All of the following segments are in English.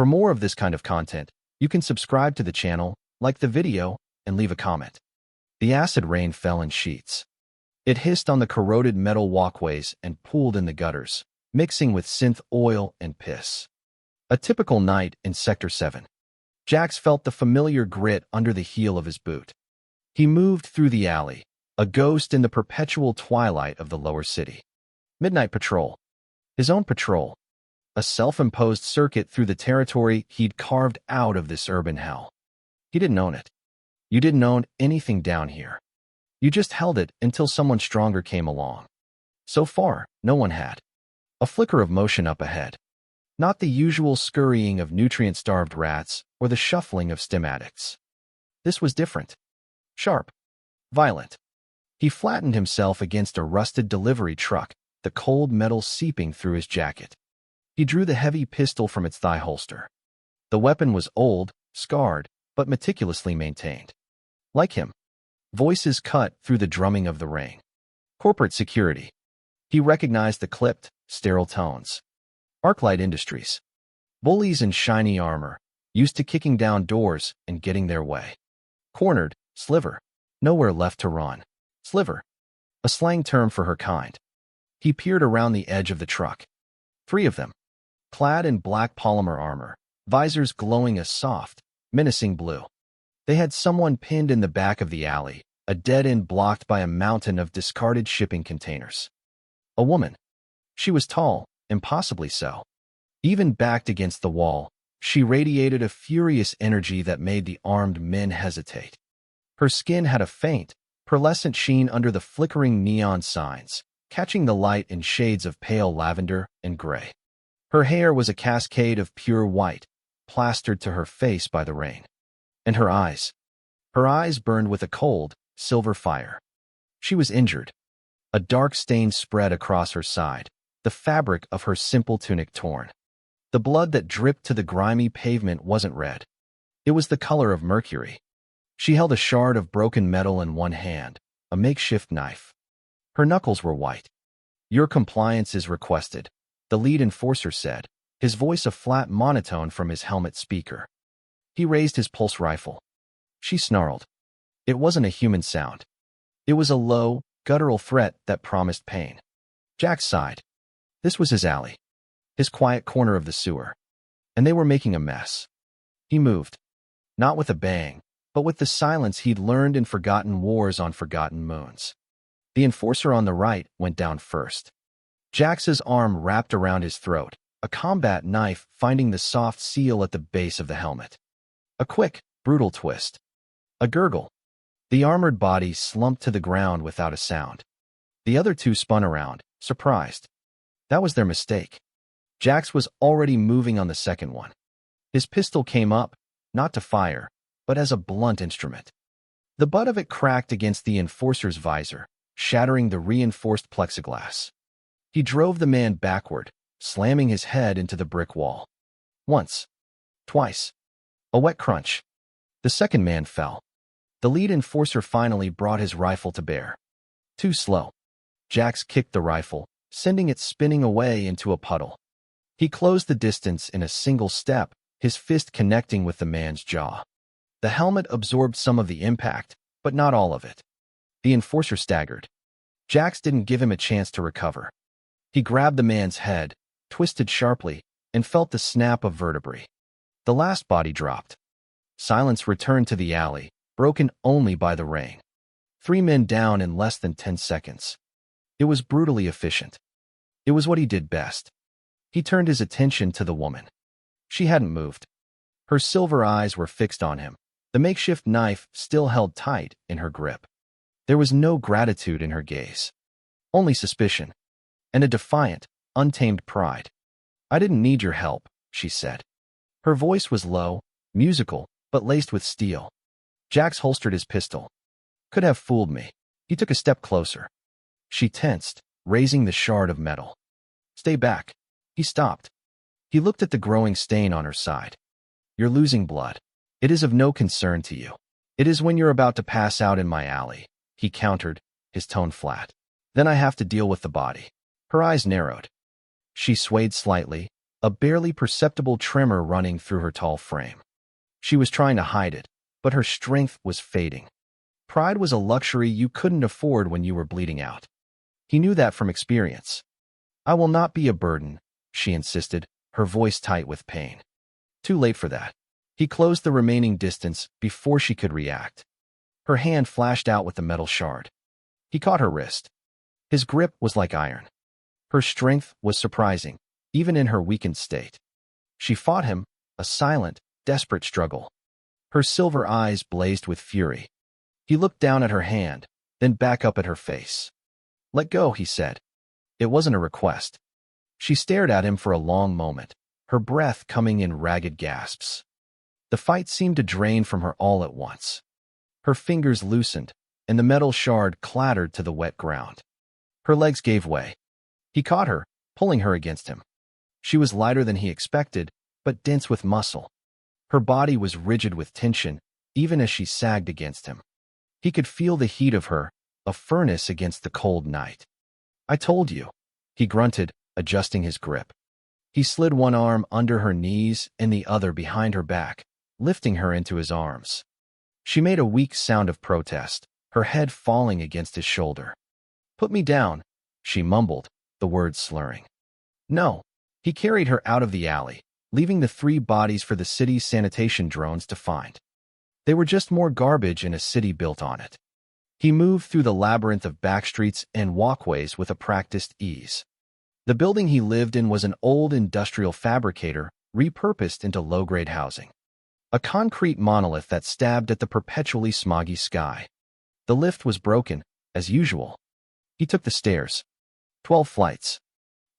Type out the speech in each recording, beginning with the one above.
For more of this kind of content, you can subscribe to the channel, like the video, and leave a comment. The acid rain fell in sheets. It hissed on the corroded metal walkways and pooled in the gutters, mixing with synth oil and piss. A typical night in Sector 7. Jax felt the familiar grit under the heel of his boot. He moved through the alley, a ghost in the perpetual twilight of the lower city. Midnight patrol. His own patrol. A self-imposed circuit through the territory he'd carved out of this urban hell. He didn't own it. You didn't own anything down here. You just held it until someone stronger came along. So far, no one had. A flicker of motion up ahead. Not the usual scurrying of nutrient-starved rats or the shuffling of stim addicts. This was different. Sharp. Violent. He flattened himself against a rusted delivery truck, the cold metal seeping through his jacket. He drew the heavy pistol from its thigh holster. The weapon was old, scarred, but meticulously maintained. Like him. Voices cut through the drumming of the rain. Corporate security. He recognized the clipped, sterile tones. Arclight Industries. Bullies in shiny armor, used to kicking down doors and getting their way. Cornered, sliver. Nowhere left to run. Sliver. A slang term for her kind. He peered around the edge of the truck. 3 of them. Clad in black polymer armor, visors glowing a soft, menacing blue. They had someone pinned in the back of the alley, a dead end blocked by a mountain of discarded shipping containers. A woman. She was tall, impossibly so. Even backed against the wall, she radiated a furious energy that made the armed men hesitate. Her skin had a faint, pearlescent sheen under the flickering neon signs, catching the light in shades of pale lavender and gray. Her hair was a cascade of pure white, plastered to her face by the rain. And her eyes. Her eyes burned with a cold, silver fire. She was injured. A dark stain spread across her side, the fabric of her simple tunic torn. The blood that dripped to the grimy pavement wasn't red. It was the color of mercury. She held a shard of broken metal in one hand, a makeshift knife. Her knuckles were white. "Your compliance is requested," the lead enforcer said, his voice a flat monotone from his helmet speaker. He raised his pulse rifle. She snarled. It wasn't a human sound. It was a low, guttural threat that promised pain. Jack sighed. This was his alley. His quiet corner of the sewer. And they were making a mess. He moved. Not with a bang, but with the silence he'd learned in forgotten wars on forgotten moons. The enforcer on the right went down first. Jax's arm wrapped around his throat, a combat knife finding the soft seal at the base of the helmet. A quick, brutal twist. A gurgle. The armored body slumped to the ground without a sound. The other 2 spun around, surprised. That was their mistake. Jax was already moving on the second one. His pistol came up, not to fire, but as a blunt instrument. The butt of it cracked against the enforcer's visor, shattering the reinforced plexiglass. He drove the man backward, slamming his head into the brick wall. Once. Twice. A wet crunch. The second man fell. The lead enforcer finally brought his rifle to bear. Too slow. Jax kicked the rifle, sending it spinning away into a puddle. He closed the distance in a single step, his fist connecting with the man's jaw. The helmet absorbed some of the impact, but not all of it. The enforcer staggered. Jax didn't give him a chance to recover. He grabbed the man's head, twisted sharply, and felt the snap of vertebrae. The last body dropped. Silence returned to the alley, broken only by the rain. 3 men down in less than 10 seconds. It was brutally efficient. It was what he did best. He turned his attention to the woman. She hadn't moved. Her silver eyes were fixed on him, the makeshift knife still held tight in her grip. There was no gratitude in her gaze. Only suspicion. And a defiant, untamed pride. "I didn't need your help," she said. Her voice was low, musical, but laced with steel. Jax holstered his pistol. "Could have fooled me." He took a step closer. She tensed, raising the shard of metal. "Stay back." He stopped. He looked at the growing stain on her side. "You're losing blood. It is of no concern to you. It is when you're about to pass out in my alley," he countered, his tone flat. "Then I have to deal with the body." Her eyes narrowed. She swayed slightly, a barely perceptible tremor running through her tall frame. She was trying to hide it, but her strength was fading. Pride was a luxury you couldn't afford when you were bleeding out. He knew that from experience. "I will not be a burden," she insisted, her voice tight with pain. Too late for that. He closed the remaining distance before she could react. Her hand flashed out with the metal shard. He caught her wrist. His grip was like iron. Her strength was surprising, even in her weakened state. She fought him, a silent, desperate struggle. Her silver eyes blazed with fury. He looked down at her hand, then back up at her face. "Let go," he said. It wasn't a request. She stared at him for a long moment, her breath coming in ragged gasps. The fight seemed to drain from her all at once. Her fingers loosened, and the metal shard clattered to the wet ground. Her legs gave way. He caught her, pulling her against him. She was lighter than he expected, but dense with muscle. Her body was rigid with tension, even as she sagged against him. He could feel the heat of her, a furnace against the cold night. "I told you," he grunted, adjusting his grip. He slid one arm under her knees and the other behind her back, lifting her into his arms. She made a weak sound of protest, her head falling against his shoulder. "Put me down," she mumbled, the words slurring. "No." He carried her out of the alley, leaving the 3 bodies for the city's sanitation drones to find. They were just more garbage in a city built on it. He moved through the labyrinth of backstreets and walkways with a practiced ease. The building he lived in was an old industrial fabricator repurposed into low-grade housing. A concrete monolith that stabbed at the perpetually smoggy sky. The lift was broken, as usual. He took the stairs. 12 flights.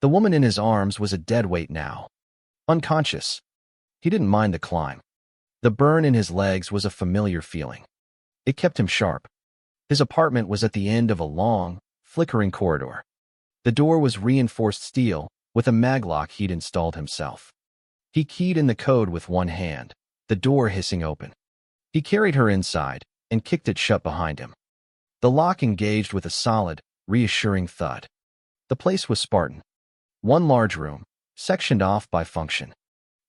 The woman in his arms was a dead weight now. Unconscious. He didn't mind the climb. The burn in his legs was a familiar feeling. It kept him sharp. His apartment was at the end of a long, flickering corridor. The door was reinforced steel, with a maglock he'd installed himself. He keyed in the code with one hand, the door hissing open. He carried her inside and kicked it shut behind him. The lock engaged with a solid, reassuring thud. The place was Spartan. One large room, sectioned off by function.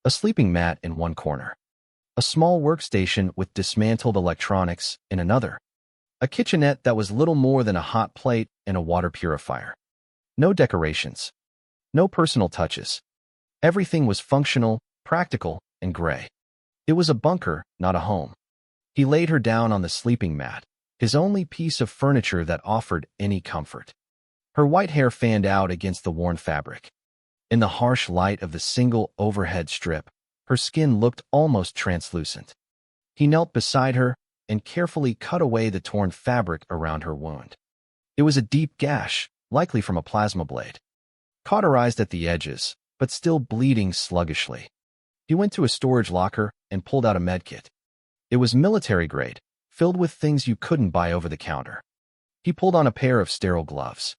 A sleeping mat in one corner. A small workstation with dismantled electronics in another. A kitchenette that was little more than a hot plate and a water purifier. No decorations. No personal touches. Everything was functional, practical, and gray. It was a bunker, not a home. He laid her down on the sleeping mat, his only piece of furniture that offered any comfort. Her white hair fanned out against the worn fabric. In the harsh light of the single overhead strip, her skin looked almost translucent. He knelt beside her and carefully cut away the torn fabric around her wound. It was a deep gash, likely from a plasma blade. Cauterized at the edges, but still bleeding sluggishly. He went to a storage locker and pulled out a medkit. It was military grade, filled with things you couldn't buy over the counter. He pulled on a pair of sterile gloves.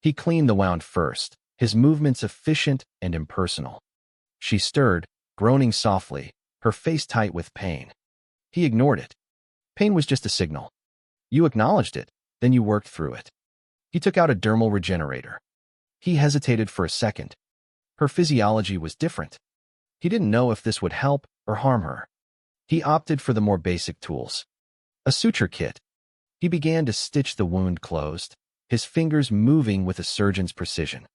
He cleaned the wound first, his movements efficient and impersonal. She stirred, groaning softly, her face tight with pain. He ignored it. Pain was just a signal. You acknowledged it, then you worked through it. He took out a dermal regenerator. He hesitated for a second. Her physiology was different. He didn't know if this would help or harm her. He opted for the more basic tools. A suture kit. He began to stitch the wound closed, his fingers moving with a surgeon's precision.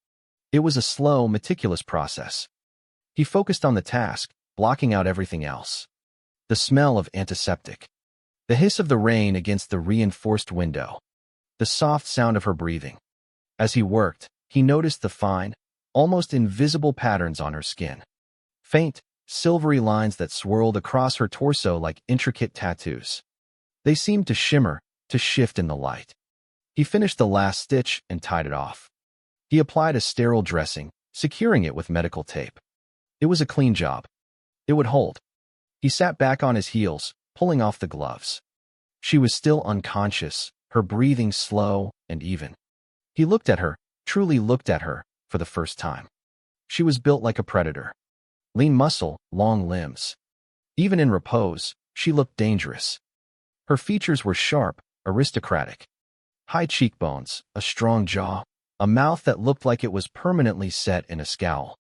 It was a slow, meticulous process. He focused on the task, blocking out everything else. The smell of antiseptic. The hiss of the rain against the reinforced window. The soft sound of her breathing. As he worked, he noticed the fine, almost invisible patterns on her skin. Faint, silvery lines that swirled across her torso like intricate tattoos. They seemed to shimmer, to shift in the light. He finished the last stitch and tied it off. He applied a sterile dressing, securing it with medical tape. It was a clean job. It would hold. He sat back on his heels, pulling off the gloves. She was still unconscious, her breathing slow and even. He looked at her, truly looked at her, for the first time. She was built like a predator. Lean muscle, long limbs. Even in repose, she looked dangerous. Her features were sharp, aristocratic. High cheekbones, a strong jaw, a mouth that looked like it was permanently set in a scowl.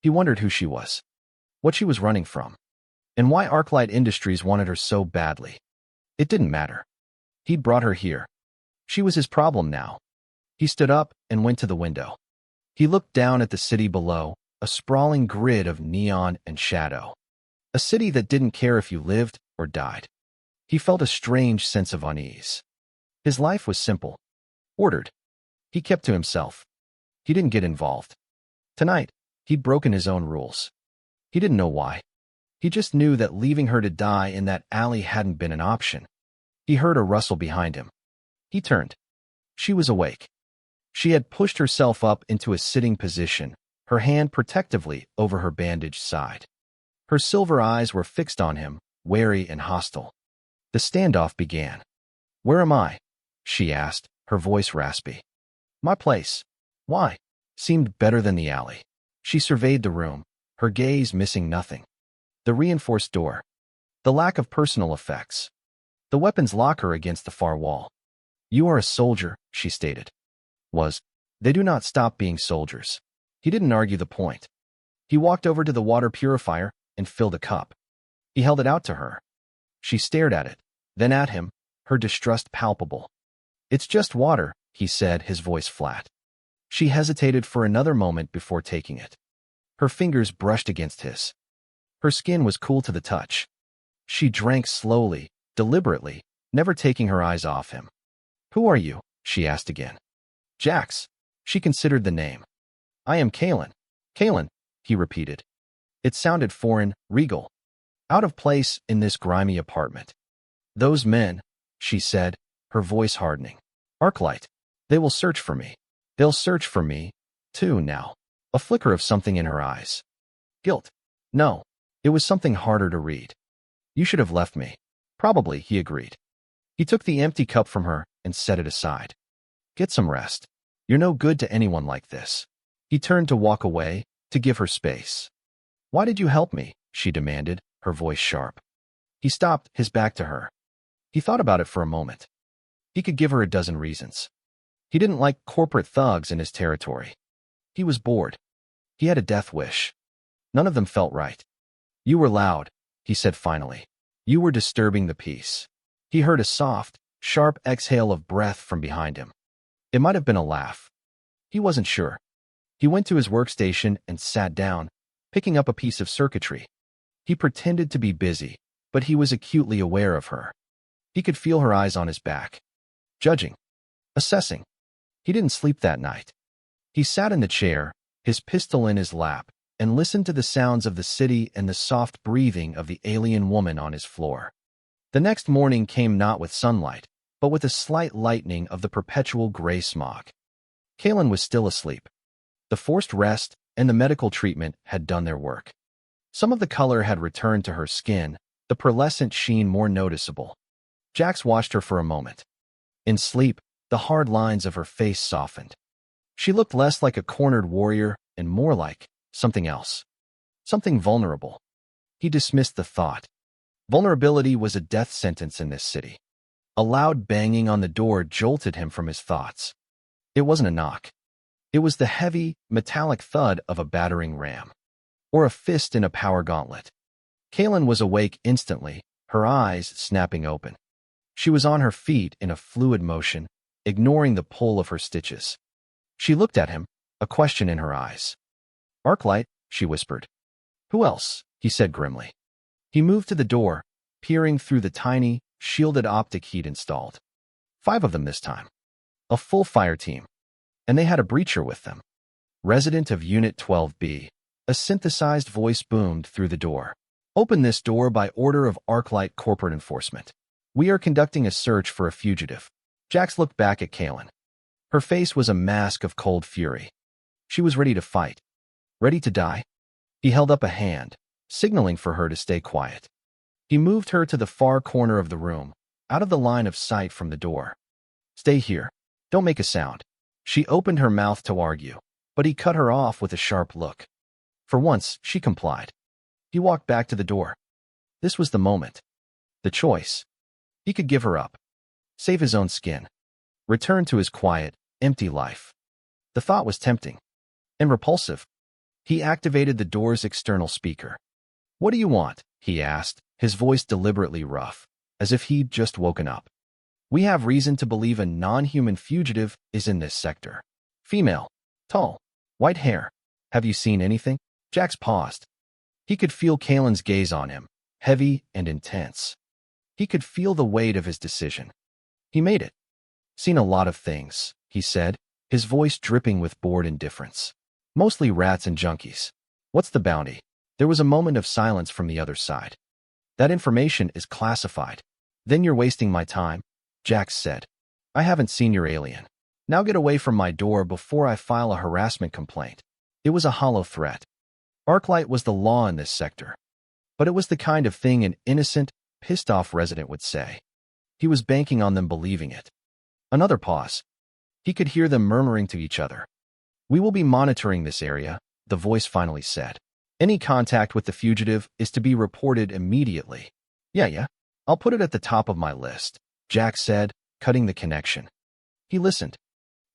He wondered who she was, what she was running from, and why Arclight Industries wanted her so badly. It didn't matter. He'd brought her here. She was his problem now. He stood up and went to the window. He looked down at the city below, a sprawling grid of neon and shadow. A city that didn't care if you lived or died. He felt a strange sense of unease. His life was simple, ordered. He kept to himself. He didn't get involved. Tonight, he'd broken his own rules. He didn't know why. He just knew that leaving her to die in that alley hadn't been an option. He heard a rustle behind him. He turned. She was awake. She had pushed herself up into a sitting position, her hand protectively over her bandaged side. Her silver eyes were fixed on him, wary and hostile. The standoff began. "Where am I?" she asked, her voice raspy. "My place. Why?" Seemed better than the alley. She surveyed the room, her gaze missing nothing. The reinforced door. The lack of personal effects. The weapons locker against the far wall. "You are a soldier," she stated. They do not stop being soldiers. He didn't argue the point. He walked over to the water purifier and filled a cup. He held it out to her. She stared at it, then at him, her distrust palpable. "It's just water," he said, his voice flat. She hesitated for another moment before taking it. Her fingers brushed against his. Her skin was cool to the touch. She drank slowly, deliberately, never taking her eyes off him. "Who are you?" she asked again. "Jax." She considered the name. "I am Kalen." "Kalen," he repeated. It sounded foreign, regal. Out of place in this grimy apartment. "Those men," she said, her voice hardening. "Arclight. They will search for me. They'll search for me, too, now." A flicker of something in her eyes. Guilt. No. It was something harder to read. "You should have left me." "Probably," he agreed. He took the empty cup from her and set it aside. "Get some rest. You're no good to anyone like this." He turned to walk away, to give her space. "Why did you help me?" she demanded, her voice sharp. He stopped, his back to her. He thought about it for a moment. He could give her a dozen reasons. He didn't like corporate thugs in his territory. He was bored. He had a death wish. None of them felt right. "You were loud," he said finally. "You were disturbing the peace." He heard a soft, sharp exhale of breath from behind him. It might have been a laugh. He wasn't sure. He went to his workstation and sat down, picking up a piece of circuitry. He pretended to be busy, but he was acutely aware of her. He could feel her eyes on his back. Judging. Assessing. He didn't sleep that night. He sat in the chair, his pistol in his lap, and listened to the sounds of the city and the soft breathing of the alien woman on his floor. The next morning came not with sunlight, but with a slight lightening of the perpetual gray smog. Kalen was still asleep. The forced rest and the medical treatment had done their work. Some of the color had returned to her skin, the pearlescent sheen more noticeable. Jax watched her for a moment. In sleep, the hard lines of her face softened. She looked less like a cornered warrior and more like something else. Something vulnerable. He dismissed the thought. Vulnerability was a death sentence in this city. A loud banging on the door jolted him from his thoughts. It wasn't a knock. It was the heavy, metallic thud of a battering ram. Or a fist in a power gauntlet. Kalen was awake instantly, her eyes snapping open. She was on her feet in a fluid motion, ignoring the pull of her stitches. She looked at him, a question in her eyes. "Arclight," she whispered. "Who else?" he said grimly. He moved to the door, peering through the tiny, shielded optic he'd installed. 5 of them this time. A full fire team. And they had a breacher with them. "Resident of Unit 12B." A synthesized voice boomed through the door. "Open this door by order of Arclight Corporate Enforcement. We are conducting a search for a fugitive." Jax looked back at Kalen. Her face was a mask of cold fury. She was ready to fight. Ready to die? He held up a hand, signaling for her to stay quiet. He moved her to the far corner of the room, out of the line of sight from the door. "Stay here. Don't make a sound." She opened her mouth to argue, but he cut her off with a sharp look. For once, she complied. He walked back to the door. This was the moment. The choice. He could give her up. Save his own skin. Return to his quiet, empty life. The thought was tempting. And repulsive. He activated the door's external speaker. "What do you want?" he asked, his voice deliberately rough, as if he'd just woken up. "We have reason to believe a non-human fugitive is in this sector. Female. Tall. White hair. Have you seen anything?" Jax paused. He could feel Kalen's gaze on him, heavy and intense. He could feel the weight of his decision. He made it. "Seen a lot of things," he said, his voice dripping with bored indifference. "Mostly rats and junkies. What's the bounty?" There was a moment of silence from the other side. "That information is classified." "Then you're wasting my time," Jax said. "I haven't seen your alien. Now get away from my door before I file a harassment complaint." It was a hollow threat. Arclight was the law in this sector. But it was the kind of thing an innocent, pissed-off resident would say. He was banking on them believing it. Another pause. He could hear them murmuring to each other. "We will be monitoring this area," the voice finally said. "Any contact with the fugitive is to be reported immediately." Yeah. I'll put it at the top of my list," Jax said, cutting the connection. He listened.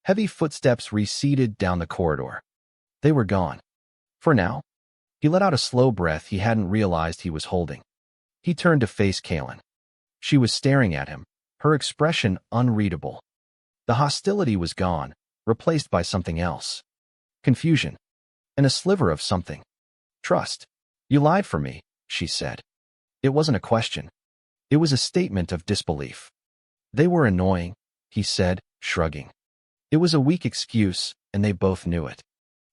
Heavy footsteps receded down the corridor. They were gone. For now. He let out a slow breath he hadn't realized he was holding. He turned to face Kalen. She was staring at him, her expression unreadable. The hostility was gone, replaced by something else. Confusion. And a sliver of something. Trust. "You lied for me," she said. It wasn't a question. It was a statement of disbelief. "They were annoying," he said, shrugging. It was a weak excuse, and they both knew it.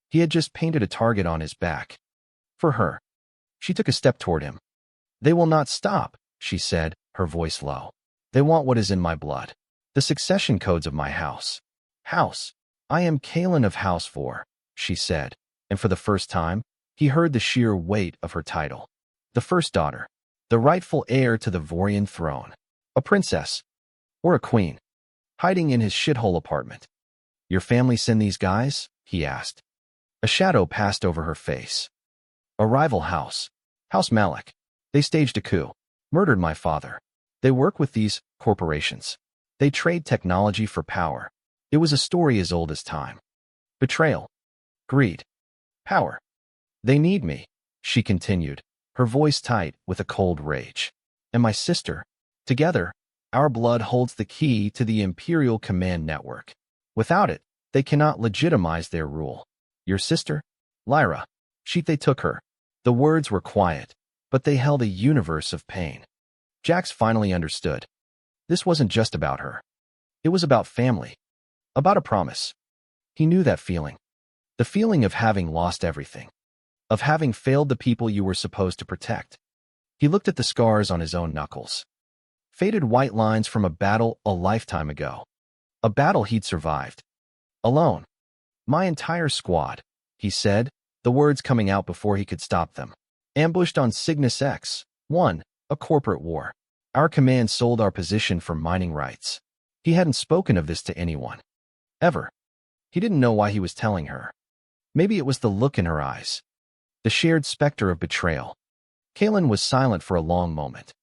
He had just painted a target on his back. For her. She took a step toward him. "They will not stop," she said, her voice low. "They want what is in my blood. The succession codes of my house." "House. I am Kalen of House 4, she said, and for the first time, he heard the sheer weight of her title. The first daughter. The rightful heir to the Vorian throne. A princess. Or a queen. Hiding in his shithole apartment. "Your family send these guys?" he asked. A shadow passed over her face. "A rival house. House Malik. They staged a coup. Murdered my father. They work with these corporations. They trade technology for power. It was a story as old as time. Betrayal. Greed. Power. They need me," she continued, her voice tight with a cold rage. "And my sister. Together, our blood holds the key to the Imperial Command Network. Without it, they cannot legitimize their rule. Your sister? Lyra. They took her." The words were quiet, but they held a universe of pain. Jax finally understood. This wasn't just about her. It was about family. About a promise. He knew that feeling. The feeling of having lost everything. Of having failed the people you were supposed to protect. He looked at the scars on his own knuckles. Faded white lines from a battle a lifetime ago. A battle he'd survived. Alone. "My entire squad," he said, the words coming out before he could stop them. "Ambushed on Cygnus X. 1, a corporate war. Our command sold our position for mining rights." He hadn't spoken of this to anyone. Ever. He didn't know why he was telling her. Maybe it was the look in her eyes. The shared specter of betrayal. Kalen was silent for a long moment.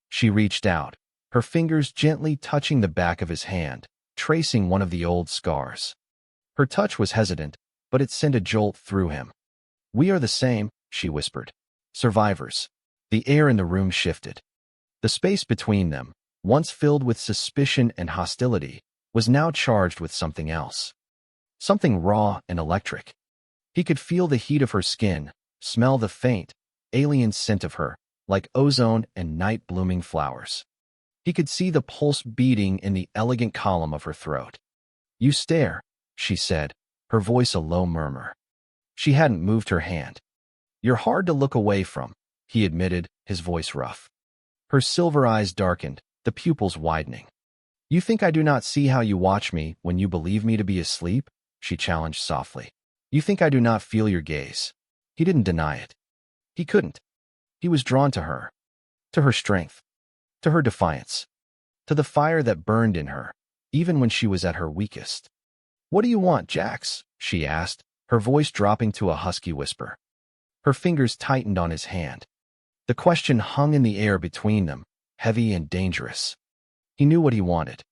She reached out, her fingers gently touching the back of his hand, tracing one of the old scars. Her touch was hesitant, but it sent a jolt through him. "We are the same," she whispered. "Survivors." The air in the room shifted. The space between them, once filled with suspicion and hostility, was now charged with something else. Something raw and electric. He could feel the heat of her skin, smell the faint, alien scent of her, like ozone and night-blooming flowers. He could see the pulse beating in the elegant column of her throat. "You stare," she said, her voice a low murmur. She hadn't moved her hand. "You're hard to look away from," he admitted, his voice rough. Her silver eyes darkened, the pupils widening. "You think I do not see how you watch me when you believe me to be asleep?" she challenged softly. "You think I do not feel your gaze?" He didn't deny it. He couldn't. He was drawn to her strength, to her defiance, to the fire that burned in her, even when she was at her weakest. "What do you want, Jax?" she asked, her voice dropping to a husky whisper. Her fingers tightened on his hand. The question hung in the air between them, heavy and dangerous. He knew what he wanted.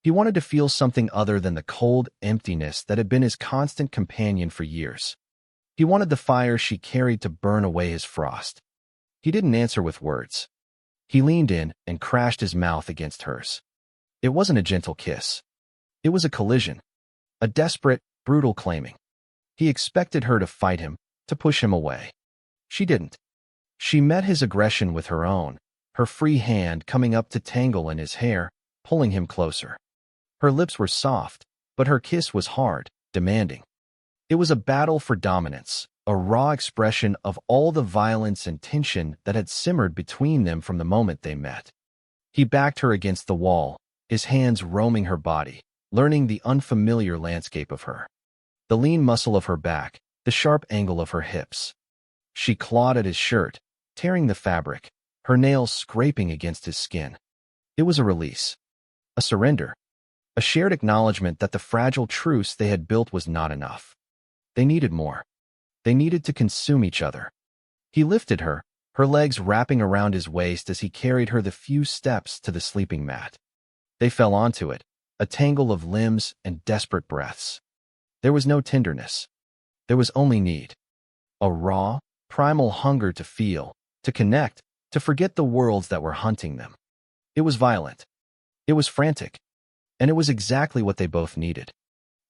He wanted to feel something other than the cold emptiness that had been his constant companion for years. He wanted the fire she carried to burn away his frost. He didn't answer with words. He leaned in and crashed his mouth against hers. It wasn't a gentle kiss. It was a collision. A desperate, brutal claiming. He expected her to fight him, to push him away. She didn't. She met his aggression with her own, her free hand coming up to tangle in his hair, pulling him closer. Her lips were soft, but her kiss was hard, demanding. It was a battle for dominance, a raw expression of all the violence and tension that had simmered between them from the moment they met. He backed her against the wall, his hands roaming her body, learning the unfamiliar landscape of her. The lean muscle of her back, the sharp angle of her hips. She clawed at his shirt, tearing the fabric, her nails scraping against his skin. It was a release. A surrender. A shared acknowledgement that the fragile truce they had built was not enough. They needed more. They needed to consume each other. He lifted her, her legs wrapping around his waist as he carried her the few steps to the sleeping mat. They fell onto it, a tangle of limbs and desperate breaths. There was no tenderness. There was only need. A raw, primal hunger to feel, to connect, to forget the worlds that were hunting them. It was violent. It was frantic. And it was exactly what they both needed.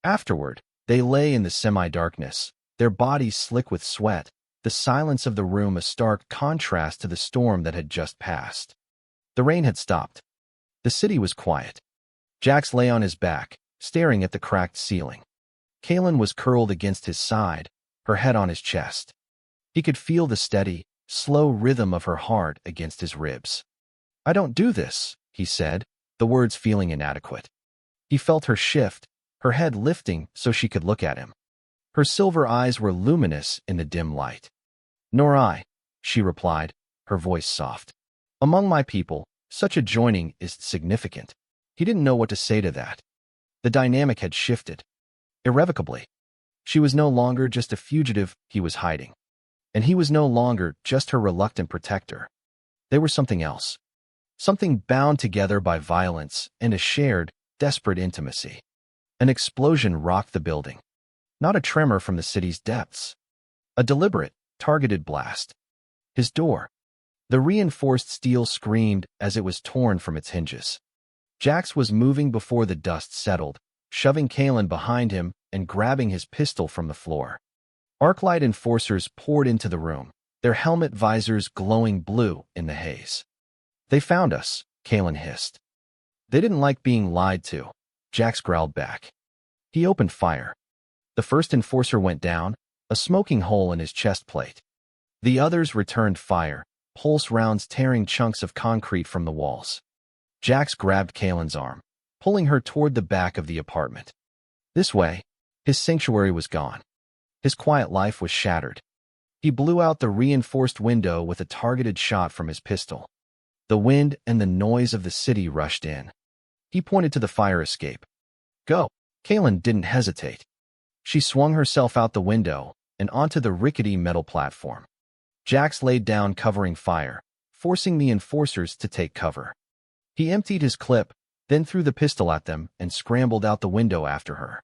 Afterward, they lay in the semi-darkness, their bodies slick with sweat, the silence of the room a stark contrast to the storm that had just passed. The rain had stopped. The city was quiet. Jax lay on his back, staring at the cracked ceiling. Kaylin was curled against his side, her head on his chest. He could feel the steady, slow rhythm of her heart against his ribs. "I don't do this," he said, the words feeling inadequate. He felt her shift, her head lifting so she could look at him. Her silver eyes were luminous in the dim light. "Nor I," she replied, her voice soft. "Among my people, such a joining is significant." He didn't know what to say to that. The dynamic had shifted. Irrevocably. She was no longer just a fugitive he was hiding. And he was no longer just her reluctant protector. They were something else. Something bound together by violence and a shared, desperate intimacy. An explosion rocked the building. Not a tremor from the city's depths. A deliberate, targeted blast. His door. The reinforced steel screamed as it was torn from its hinges. Jax was moving before the dust settled, shoving Kaylin behind him and grabbing his pistol from the floor. Arclight enforcers poured into the room, their helmet visors glowing blue in the haze. "They found us," Kaylin hissed. "They didn't like being lied to," Jax growled back. He opened fire. The first enforcer went down, a smoking hole in his chest plate. The others returned fire, pulse rounds tearing chunks of concrete from the walls. Jax grabbed Kaylin's arm, pulling her toward the back of the apartment. This way, his sanctuary was gone. His quiet life was shattered. He blew out the reinforced window with a targeted shot from his pistol. The wind and the noise of the city rushed in. He pointed to the fire escape. "Go." Kaylin didn't hesitate. She swung herself out the window and onto the rickety metal platform. Jax laid down covering fire, forcing the enforcers to take cover. He emptied his clip, then threw the pistol at them and scrambled out the window after her.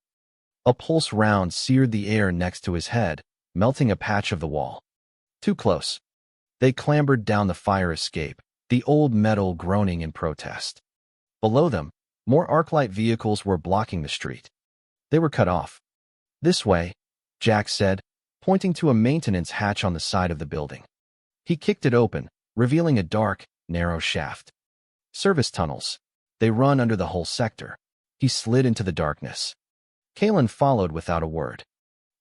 A pulse round seared the air next to his head, melting a patch of the wall. Too close. They clambered down the fire escape, the old metal groaning in protest. Below them, more Arclight vehicles were blocking the street. They were cut off. "This way," Jax said, pointing to a maintenance hatch on the side of the building. He kicked it open, revealing a dark, narrow shaft. "Service tunnels. They run under the whole sector." He slid into the darkness. Kaylin followed without a word.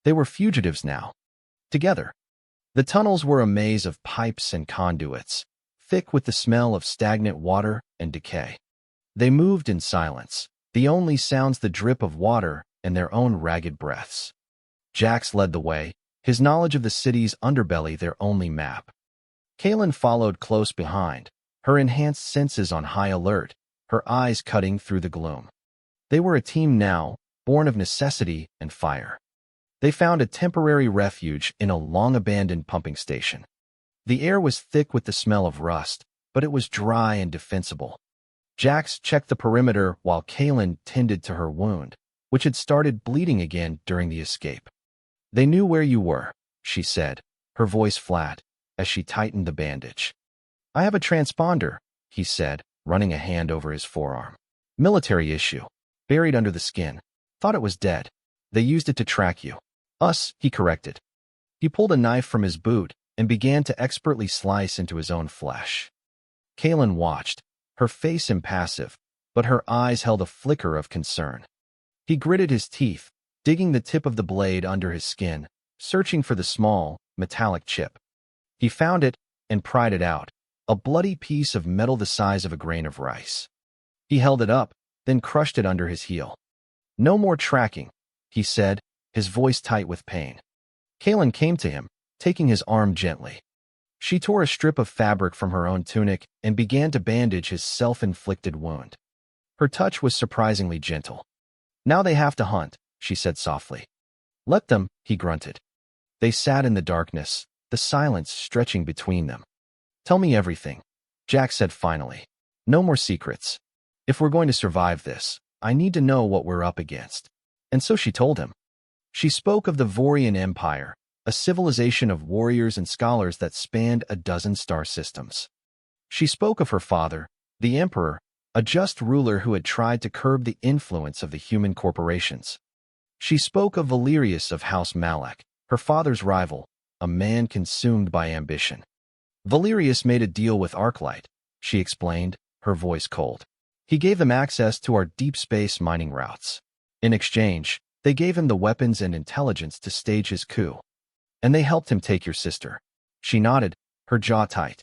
They were fugitives now. Together. The tunnels were a maze of pipes and conduits, thick with the smell of stagnant water and decay. They moved in silence, the only sounds the drip of water and their own ragged breaths. Jax led the way, his knowledge of the city's underbelly their only map. Kaylin followed close behind, her enhanced senses on high alert, her eyes cutting through the gloom. They were a team now, born of necessity and fire. They found a temporary refuge in a long-abandoned pumping station. The air was thick with the smell of rust, but it was dry and defensible. Jax checked the perimeter while Kaylin tended to her wound, which had started bleeding again during the escape. "They knew where you were," she said, her voice flat, as she tightened the bandage. I have a transponder, he said, running a hand over his forearm. Military issue. Buried under the skin. Thought it was dead. They used it to track you. Us, he corrected. He pulled a knife from his boot and began to expertly slice into his own flesh. Kaylin watched, her face impassive, but her eyes held a flicker of concern. He gritted his teeth, digging the tip of the blade under his skin, searching for the small, metallic chip. He found it and pried it out, a bloody piece of metal the size of a grain of rice. He held it up, then crushed it under his heel. No more tracking, he said, his voice tight with pain. Kaylin came to him, taking his arm gently. She tore a strip of fabric from her own tunic and began to bandage his self-inflicted wound. Her touch was surprisingly gentle. Now they have to hunt, she said softly. Let them, he grunted. They sat in the darkness, the silence stretching between them. Tell me everything, Jack said finally. No more secrets. If we're going to survive this, I need to know what we're up against. And so she told him. She spoke of the Vorian Empire, a civilization of warriors and scholars that spanned a dozen star systems. She spoke of her father, the Emperor, a just ruler who had tried to curb the influence of the human corporations. She spoke of Valerius of House Malak, her father's rival, a man consumed by ambition. Valerius made a deal with Arclight, she explained, her voice cold. He gave them access to our deep space mining routes. In exchange, they gave him the weapons and intelligence to stage his coup. And they helped him take your sister. She nodded, her jaw tight.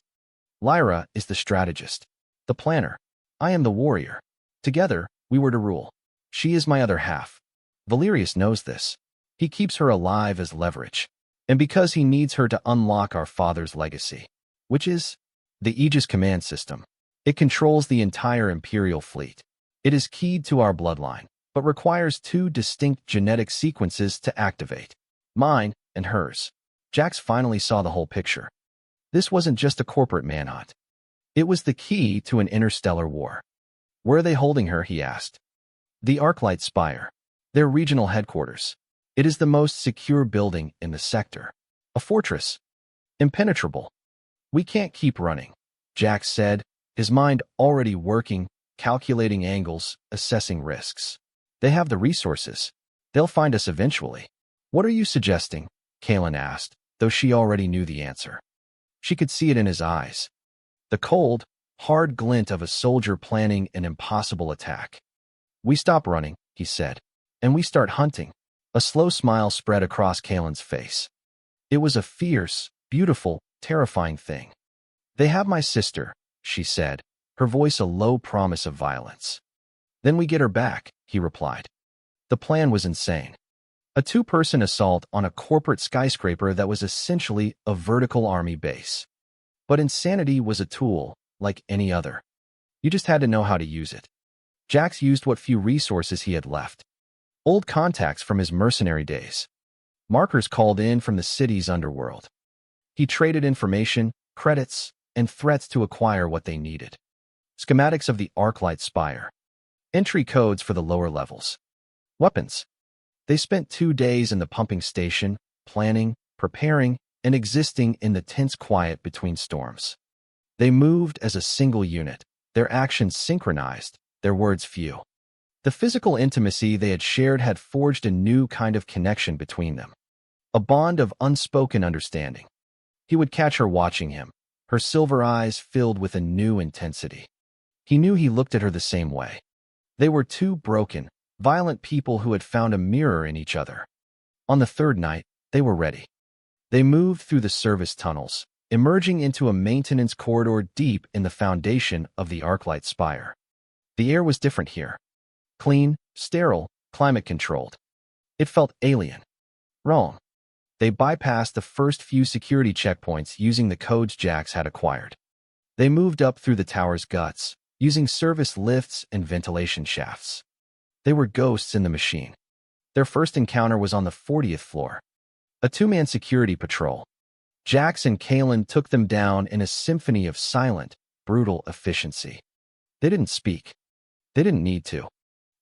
Lyra is the strategist, the planner. I am the warrior. Together, we were to rule. She is my other half. Valerius knows this. He keeps her alive as leverage. And because he needs her to unlock our father's legacy, which is the Aegis command system. It controls the entire Imperial fleet. It is keyed to our bloodline, but requires two distinct genetic sequences to activate. Mine and hers. Jax finally saw the whole picture. This wasn't just a corporate manhunt. It was the key to an interstellar war. Where are they holding her, he asked. The Arclight Spire. Their regional headquarters. It is the most secure building in the sector. A fortress. Impenetrable. We can't keep running, Jax said, his mind already working, calculating angles, assessing risks. They have the resources. They'll find us eventually. What are you suggesting? Kaylin asked, though she already knew the answer. She could see it in his eyes. The cold, hard glint of a soldier planning an impossible attack. We stop running, he said, and we start hunting. A slow smile spread across Kaylin's face. It was a fierce, beautiful, terrifying thing. They have my sister, she said, her voice a low promise of violence. Then we get her back, he replied. The plan was insane. A two-person assault on a corporate skyscraper that was essentially a vertical army base. But insanity was a tool, like any other. You just had to know how to use it. Jax used what few resources he had left. Old contacts from his mercenary days. Markers called in from the city's underworld. He traded information, credits, and threats to acquire what they needed. Schematics of the Arclight Spire. Entry codes for the lower levels. Weapons. They spent 2 days in the pumping station, planning, preparing, and existing in the tense quiet between storms. They moved as a single unit, their actions synchronized, their words few. The physical intimacy they had shared had forged a new kind of connection between them. A bond of unspoken understanding. He would catch her watching him, her silver eyes filled with a new intensity. He knew he looked at her the same way. They were two broken, violent people who had found a mirror in each other. On the third night, they were ready. They moved through the service tunnels, emerging into a maintenance corridor deep in the foundation of the Arclight Spire. The air was different here. Clean, sterile, climate-controlled. It felt alien. Wrong. They bypassed the first few security checkpoints using the codes Jax had acquired. They moved up through the tower's guts, using service lifts and ventilation shafts. They were ghosts in the machine. Their first encounter was on the 40th floor. A two-man security patrol. Jax and Kaylin took them down in a symphony of silent, brutal efficiency. They didn't speak. They didn't need to.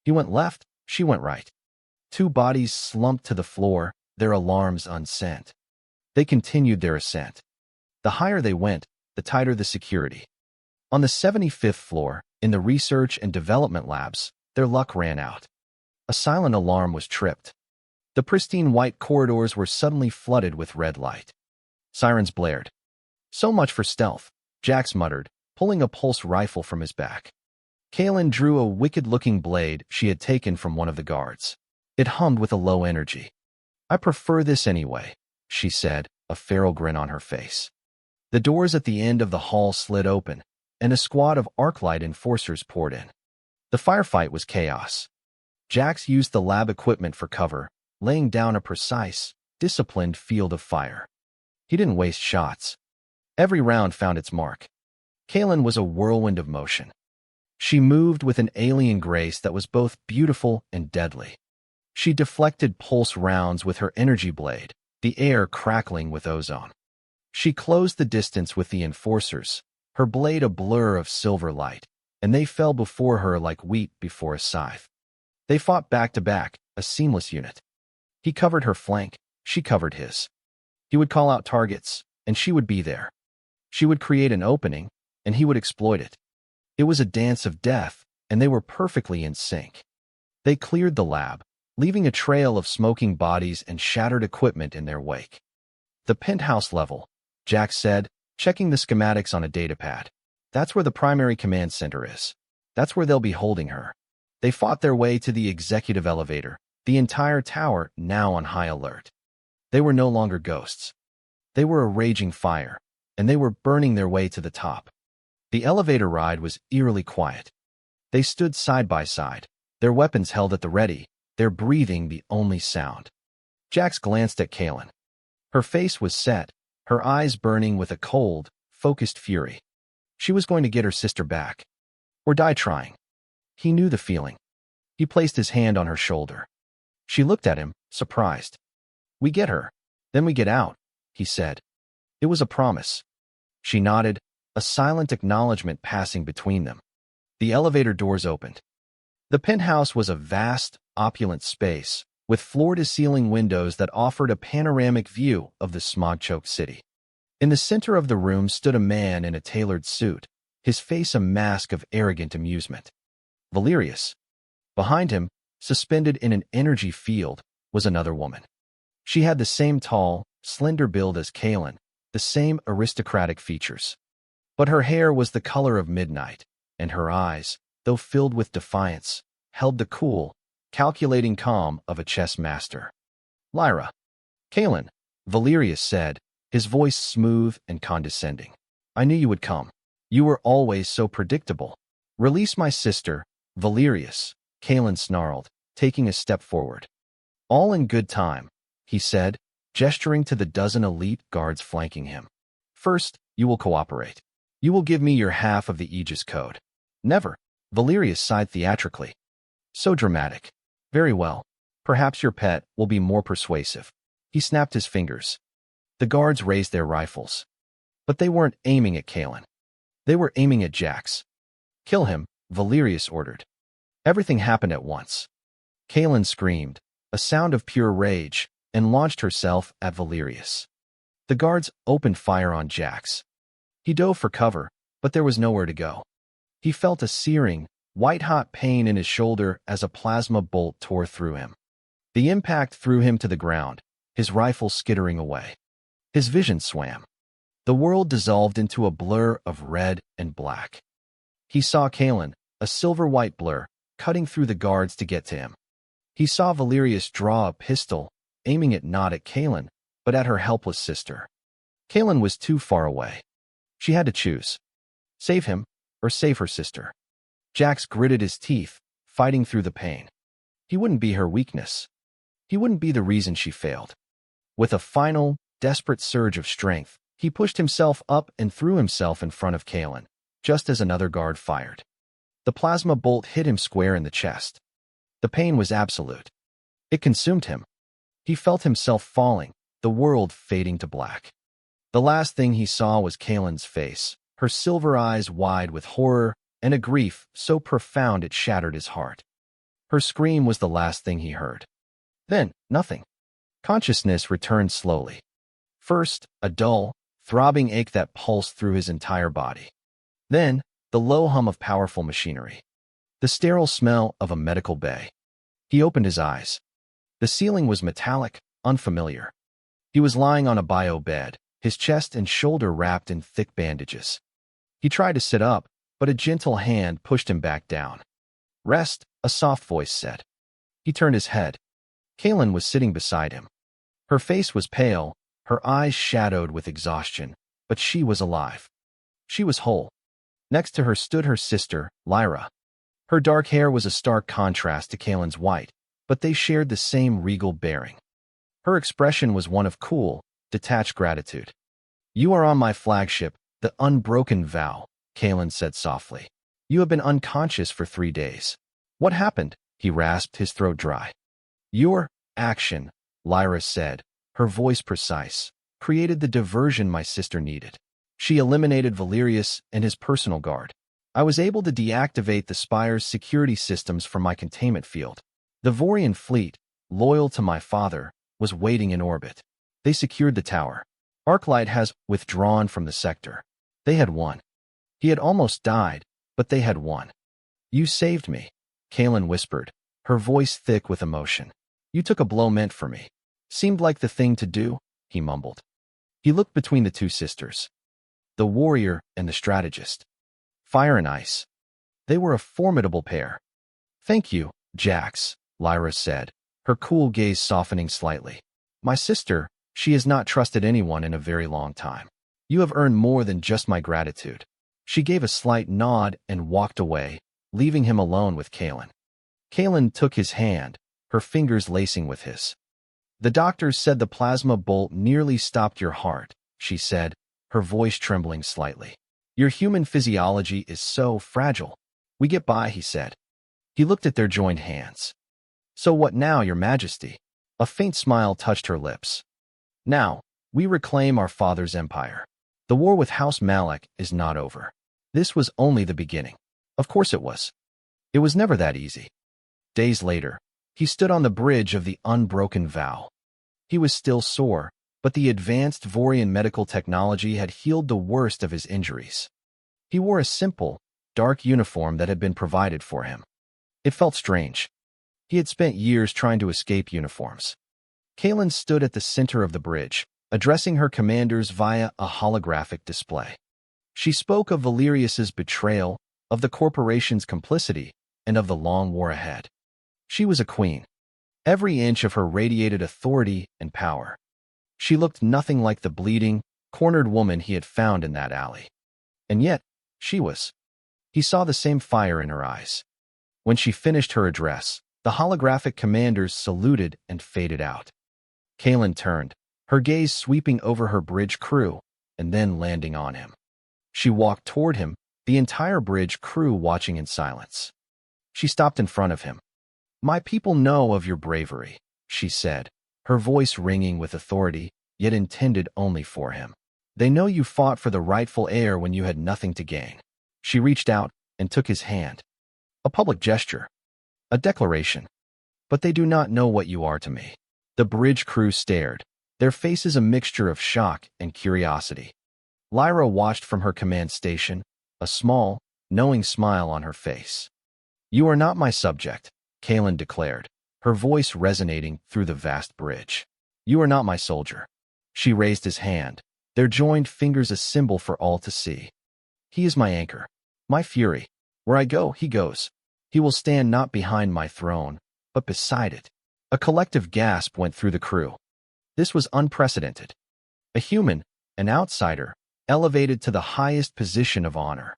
He went left, she went right. Two bodies slumped to the floor, their alarms unsent. They continued their ascent. The higher they went, the tighter the security. On the 75th floor, in the research and development labs, their luck ran out. A silent alarm was tripped. The pristine white corridors were suddenly flooded with red light. Sirens blared. So much for stealth, Jax muttered, pulling a pulse rifle from his back. Kaelin drew a wicked-looking blade she had taken from one of the guards. It hummed with a low energy. "I prefer this anyway," she said, a feral grin on her face. The doors at the end of the hall slid open, and a squad of Arclight enforcers poured in. The firefight was chaos. Jax used the lab equipment for cover, laying down a precise, disciplined field of fire. He didn't waste shots. Every round found its mark. Kaelin was a whirlwind of motion. She moved with an alien grace that was both beautiful and deadly. She deflected pulse rounds with her energy blade, the air crackling with ozone. She closed the distance with the enforcers, her blade a blur of silver light, and they fell before her like wheat before a scythe. They fought back to back, a seamless unit. He covered her flank, she covered his. He would call out targets, and she would be there. She would create an opening, and he would exploit it. It was a dance of death, and they were perfectly in sync. They cleared the lab, leaving a trail of smoking bodies and shattered equipment in their wake. "The penthouse level," Jax said, checking the schematics on a datapad. "That's where the primary command center is. That's where they'll be holding her." They fought their way to the executive elevator, the entire tower now on high alert. They were no longer ghosts. They were a raging fire, and they were burning their way to the top. The elevator ride was eerily quiet. They stood side by side, their weapons held at the ready, their breathing the only sound. Jax glanced at Kaelin. Her face was set, her eyes burning with a cold, focused fury. She was going to get her sister back. Or die trying. He knew the feeling. He placed his hand on her shoulder. She looked at him, surprised. "We get her. Then we get out," he said. It was a promise. She nodded, a silent acknowledgement passing between them. The elevator doors opened. The penthouse was a vast, opulent space, with floor-to-ceiling windows that offered a panoramic view of the smog-choked city. In the center of the room stood a man in a tailored suit, his face a mask of arrogant amusement. Valerius. Behind him, suspended in an energy field, was another woman. She had the same tall, slender build as Kaelin, the same aristocratic features. But her hair was the color of midnight, and her eyes, though filled with defiance, held the cool, calculating calm of a chess master. "Lyra." "Kaelin," Valerius said, his voice smooth and condescending. "I knew you would come. You were always so predictable." "Release my sister, Valerius," Kaelin snarled, taking a step forward. "All in good time," he said, gesturing to the dozen elite guards flanking him. "First, you will cooperate. You will give me your half of the Aegis Code." "Never," Valerius sighed theatrically. "So dramatic. Very well. Perhaps your pet will be more persuasive." He snapped his fingers. The guards raised their rifles. But they weren't aiming at Kaelin. They were aiming at Jax. "Kill him," Valerius ordered. Everything happened at once. Kaelin screamed, a sound of pure rage, and launched herself at Valerius. The guards opened fire on Jax. He dove for cover, but there was nowhere to go. He felt a searing, white-hot pain in his shoulder as a plasma bolt tore through him. The impact threw him to the ground, his rifle skittering away. His vision swam. The world dissolved into a blur of red and black. He saw Kaelin, a silver-white blur, cutting through the guards to get to him. He saw Valerius draw a pistol, aiming it not at Kaelin, but at her helpless sister. Kaelin was too far away. She had to choose. Save him, or save her sister. Jax gritted his teeth, fighting through the pain. He wouldn't be her weakness. He wouldn't be the reason she failed. With a final, desperate surge of strength, he pushed himself up and threw himself in front of Kaelin, just as another guard fired. The plasma bolt hit him square in the chest. The pain was absolute. It consumed him. He felt himself falling, the world fading to black. The last thing he saw was Kaelin's face, her silver eyes wide with horror and a grief so profound it shattered his heart. Her scream was the last thing he heard. Then, nothing. Consciousness returned slowly. First, a dull, throbbing ache that pulsed through his entire body. Then, the low hum of powerful machinery. The sterile smell of a medical bay. He opened his eyes. The ceiling was metallic, unfamiliar. He was lying on a bio bed, his chest and shoulder wrapped in thick bandages. He tried to sit up, but a gentle hand pushed him back down. "Rest," a soft voice said. He turned his head. Kaylin was sitting beside him. Her face was pale, her eyes shadowed with exhaustion, but she was alive. She was whole. Next to her stood her sister, Lyra. Her dark hair was a stark contrast to Kaylin's white, but they shared the same regal bearing. Her expression was one of cool, detached gratitude. "You are on my flagship, the Unbroken Vow," Kaylin said softly. "You have been unconscious for 3 days." "What happened?" He rasped, his throat dry. "Your action," Lyra said, her voice precise, "created the diversion my sister needed. She eliminated Valerius and his personal guard. I was able to deactivate the Spire's security systems from my containment field. The Vorian fleet, loyal to my father, was waiting in orbit. They secured the tower. Arclight has withdrawn from the sector. They had won. He had almost died, but they had won. You saved me," Kaylin whispered, her voice thick with emotion. "You took a blow meant for me. Seemed like the thing to do," he mumbled. He looked between the two sisters. The warrior and the strategist. Fire and ice. They were a formidable pair. "Thank you, Jax," Lyra said, her cool gaze softening slightly. "My sister, she has not trusted anyone in a very long time. You have earned more than just my gratitude." She gave a slight nod and walked away, leaving him alone with Kaylin. Kaylin took his hand, her fingers lacing with his. "The doctors said the plasma bolt nearly stopped your heart," she said, her voice trembling slightly. "Your human physiology is so fragile." "We get by," he said. He looked at their joined hands. "So what now, Your Majesty?" A faint smile touched her lips. "Now, we reclaim our father's empire. The war with House Malak is not over. This was only the beginning." Of course it was. It was never that easy. Days later, he stood on the bridge of the Unbroken Vow. He was still sore, but the advanced Vorian medical technology had healed the worst of his injuries. He wore a simple, dark uniform that had been provided for him. It felt strange. He had spent years trying to escape uniforms. Kaylin stood at the center of the bridge, addressing her commanders via a holographic display. She spoke of Valerius's betrayal, of the corporation's complicity, and of the long war ahead. She was a queen. Every inch of her radiated authority and power. She looked nothing like the bleeding, cornered woman he had found in that alley. And yet, she was. He saw the same fire in her eyes. When she finished her address, the holographic commanders saluted and faded out. Kaylin turned, her gaze sweeping over her bridge crew, and then landing on him. She walked toward him, the entire bridge crew watching in silence. She stopped in front of him. "My people know of your bravery," she said, her voice ringing with authority, yet intended only for him. "They know you fought for the rightful heir when you had nothing to gain." She reached out and took his hand. A public gesture. A declaration. "But they do not know what you are to me." The bridge crew stared, their faces a mixture of shock and curiosity. Lyra watched from her command station, a small, knowing smile on her face. "You are not my subject," Kaylin declared, her voice resonating through the vast bridge. "You are not my soldier." She raised his hand, their joined fingers a symbol for all to see. "He is my anchor, my fury. Where I go, he goes. He will stand not behind my throne, but beside it." A collective gasp went through the crew. This was unprecedented. A human, an outsider, elevated to the highest position of honor.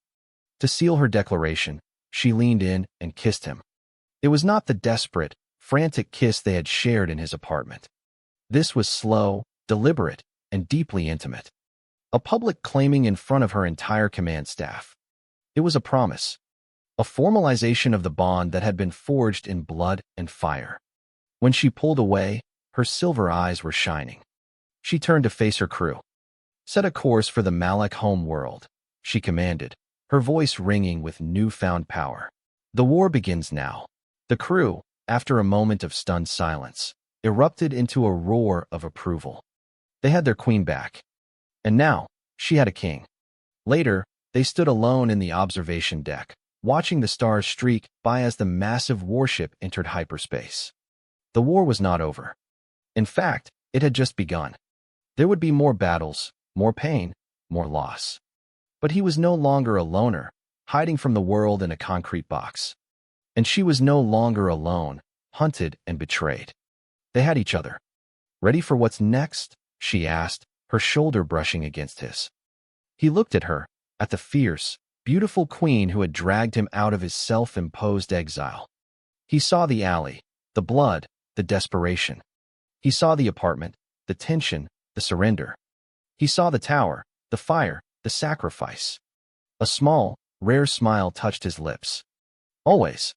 To seal her declaration, she leaned in and kissed him. It was not the desperate, frantic kiss they had shared in his apartment. This was slow, deliberate, and deeply intimate. A public claiming in front of her entire command staff. It was a promise. A formalization of the bond that had been forged in blood and fire. When she pulled away, her silver eyes were shining. She turned to face her crew. "Set a course for the Malak home world," she commanded, her voice ringing with newfound power. "The war begins now." The crew, after a moment of stunned silence, erupted into a roar of approval. They had their queen back. And now, she had a king. Later, they stood alone in the observation deck, watching the stars streak by as the massive warship entered hyperspace. The war was not over. In fact, it had just begun. There would be more battles, more pain, more loss. But he was no longer a loner, hiding from the world in a concrete box. And she was no longer alone, hunted and betrayed. They had each other. "Ready for what's next?" she asked, her shoulder brushing against his. He looked at her, at the fierce, beautiful queen who had dragged him out of his self-imposed exile. He saw the alley, the blood, the desperation. He saw the apartment, the tension, the surrender. He saw the tower, the fire, the sacrifice. A small, rare smile touched his lips. "Always,"